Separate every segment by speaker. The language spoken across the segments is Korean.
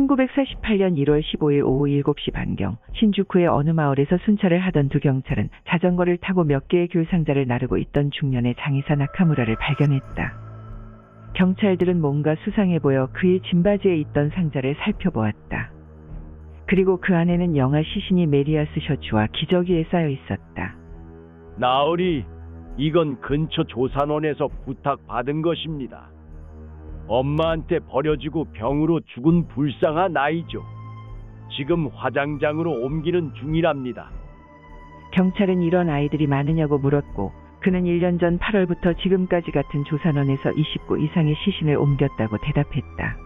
Speaker 1: 1948년 1월 15일 오후 7시 반경 신주쿠의 어느 마을에서 순찰을 하던 두 경찰은 자전거를 타고 몇 개의 귤 상자를 나르고 있던 중년의 장의사 나카무라를 발견했다. 경찰들은 뭔가 수상해 보여 그의 짐바지에 있던 상자를 살펴보았다. 그리고 그 안에는 영아 시신이 메리아스 셔츠와 기저귀에 쌓여 있었다.
Speaker 2: 나으리, 이건 근처 조산원에서 부탁받은 것입니다. 엄마한테 버려지고 병으로 죽은 불쌍한 아이죠. 지금 화장장으로 옮기는 중이랍니다.
Speaker 1: 경찰은 이런 아이들이 많으냐고 물었고 그는 1년 전 8월부터 지금까지 같은 조산원에서 29 이상의 시신을 옮겼다고 대답했다.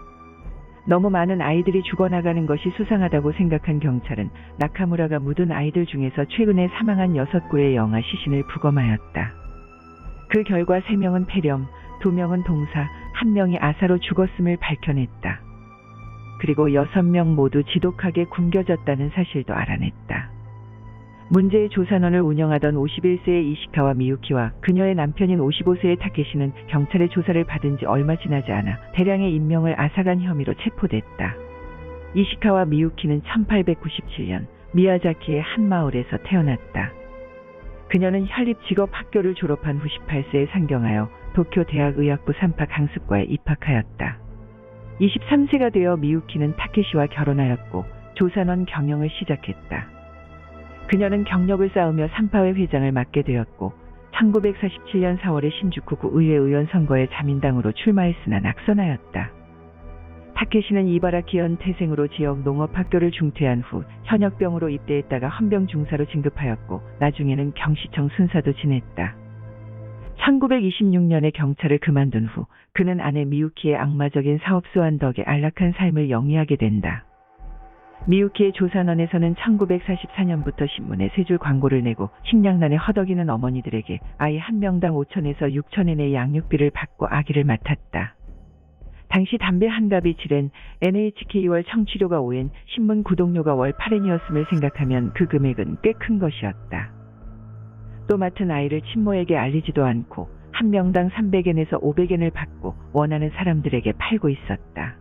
Speaker 1: 너무 많은 아이들이 죽어나가는 것이 수상하다고 생각한 경찰은 나카무라가 묻은 아이들 중에서 최근에 사망한 6구의 영아 시신을 부검하였다. 그 결과 3명은 폐렴, 2명은 동사, 1명이 아사로 죽었음을 밝혀냈다. 그리고 6명 모두 지독하게 굶겨졌다는 사실도 알아냈다. 문제의 조산원을 운영하던 51세의 이시카와 미유키와 그녀의 남편인 55세의 타케시는 경찰의 조사를 받은 지 얼마 지나지 않아 대량의 인명을 앗아간 혐의로 체포됐다. 이시카와 미유키는 1897년 미야자키의 한 마을에서 태어났다. 그녀는 현립직업학교를 졸업한 후 18세에 상경하여 도쿄 대학의학부 3파 강습과에 입학하였다. 23세가 되어 미유키는 타케시와 결혼하였고 조산원 경영을 시작했다. 그녀는 경력을 쌓으며 3파회 회장을 맡게 되었고 1947년 4월에 신주쿠구 의회 의원 선거에 자민당으로 출마했으나 낙선하였다. 타케시는 이바라키현 태생으로 지역 농업학교를 중퇴한 후 현역병으로 입대했다가 헌병 중사로 진급하였고 나중에는 경시청 순사도 지냈다. 1926년에 경찰을 그만둔 후 그는 아내 미유키의 악마적인 사업 수완 덕에 안락한 삶을 영위하게 된다. 미유키의 조산원에서는 1944년부터 신문에 3줄 광고를 내고 식량난에 허덕이는 어머니들에게 아이 한 명당 5천에서 6천엔의 양육비를 받고 아기를 맡았다. 당시 담배 한 갑이 7엔, NHK 월 청취료가 5엔, 신문 구독료가 월 8엔이었음을 생각하면 그 금액은 꽤 큰 것이었다. 또 맡은 아이를 친모에게 알리지도 않고 한 명당 300엔에서 500엔을 받고 원하는 사람들에게 팔고 있었다.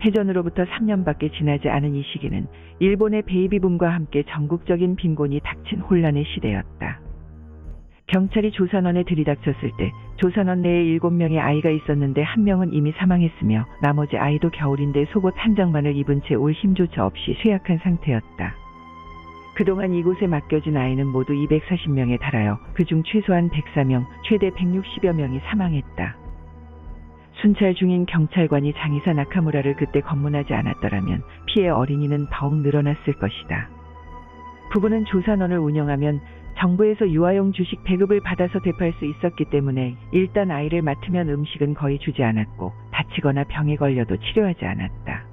Speaker 1: 해전으로부터 3년밖에 지나지 않은 이 시기는 일본의 베이비붐과 함께 전국적인 빈곤이 닥친 혼란의 시대였다. 경찰이 조산원에 들이닥쳤을 때 조산원 내에 7명의 아이가 있었는데 1명은 이미 사망했으며 나머지 아이도 겨울인데 속옷 한 장만을 입은 채 올 힘조차 없이 쇠약한 상태였다. 그동안 이곳에 맡겨진 아이는 모두 240명에 달하여 그중 최소한 104명, 최대 160여 명이 사망했다. 순찰 중인 경찰관이 장의사 나카무라를 그때 검문하지 않았더라면 피해 어린이는 더욱 늘어났을 것이다. 부부는 조산원을 운영하면 정부에서 유아용 주식 배급을 받아서 되팔 수 있었기 때문에 일단 아이를 맡으면 음식은 거의 주지 않았고 다치거나 병에 걸려도 치료하지 않았다.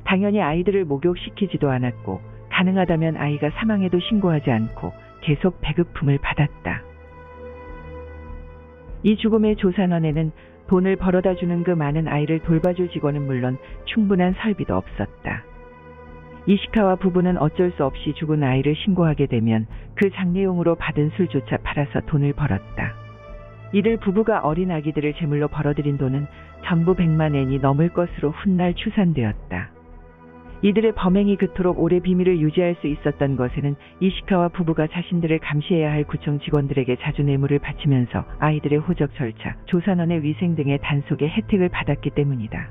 Speaker 1: 당연히 아이들을 목욕시키지도 않았고 가능하다면 아이가 사망해도 신고하지 않고 계속 배급품을 받았다. 이 죽음의 조산원에는 돈을 벌어다 주는 그 많은 아이를 돌봐줄 직원은 물론 충분한 설비도 없었다. 이시카와 부부는 어쩔 수 없이 죽은 아이를 신고하게 되면 그 장례용으로 받은 술조차 팔아서 돈을 벌었다. 이들 부부가 어린 아기들을 제물로 벌어들인 돈은 전부 100만 엔이 넘을 것으로 훗날 추산되었다. 이들의 범행이 그토록 오래 비밀을 유지할 수 있었던 것에는 이시카와 부부가 자신들을 감시해야 할 구청 직원들에게 자주 뇌물을 바치면서 아이들의 호적 절차, 조산원의 위생 등의 단속의 혜택을 받았기 때문이다.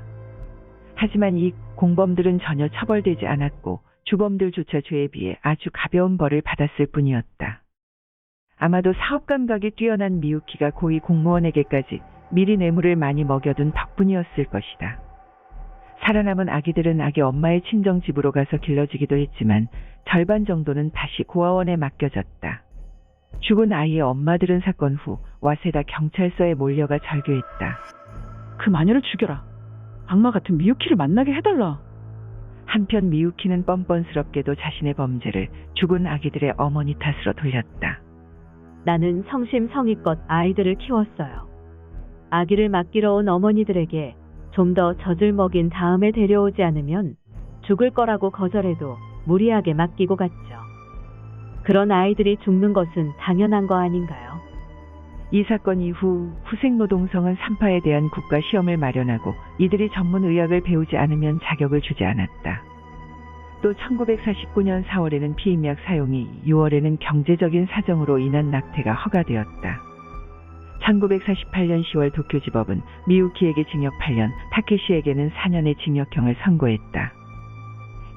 Speaker 1: 하지만 이 공범들은 전혀 처벌되지 않았고 주범들조차 죄에 비해 아주 가벼운 벌을 받았을 뿐이었다. 아마도 사업 감각이 뛰어난 미유키가 고위 공무원에게까지 미리 뇌물을 많이 먹여둔 덕분이었을 것이다. 살아남은 아기들은 아기 엄마의 친정집으로 가서 길러지기도 했지만 절반 정도는 다시 고아원에 맡겨졌다. 죽은 아이의 엄마들은 사건 후 와세다 경찰서에 몰려가 절규했다.
Speaker 3: 그 마녀를 죽여라. 악마 같은 미유키를 만나게 해달라.
Speaker 1: 한편 미유키는 뻔뻔스럽게도 자신의 범죄를 죽은 아기들의 어머니 탓으로 돌렸다.
Speaker 4: 나는 성심성의껏 아이들을 키웠어요. 아기를 맡기러 온 어머니들에게 좀 더 젖을 먹인 다음에 데려오지 않으면 죽을 거라고 거절해도 무리하게 맡기고 갔죠. 그런 아이들이 죽는 것은 당연한 거 아닌가요?
Speaker 1: 이 사건 이후 후생노동성은 3파에 대한 국가 시험을 마련하고 이들이 전문 의학을 배우지 않으면 자격을 주지 않았다. 또 1949년 4월에는 피임약 사용이, 6월에는 경제적인 사정으로 인한 낙태가 허가되었다. 1948년 10월 도쿄지법은 미유키에게 징역 8년, 타케시에게는 4년의 징역형을 선고했다.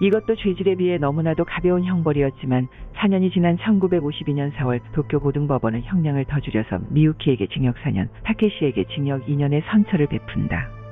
Speaker 1: 이것도 죄질에 비해 너무나도 가벼운 형벌이었지만 4년이 지난 1952년 4월 도쿄 고등법원은 형량을 더 줄여서 미유키에게 징역 4년, 타케시에게 징역 2년의 선처를 베푼다.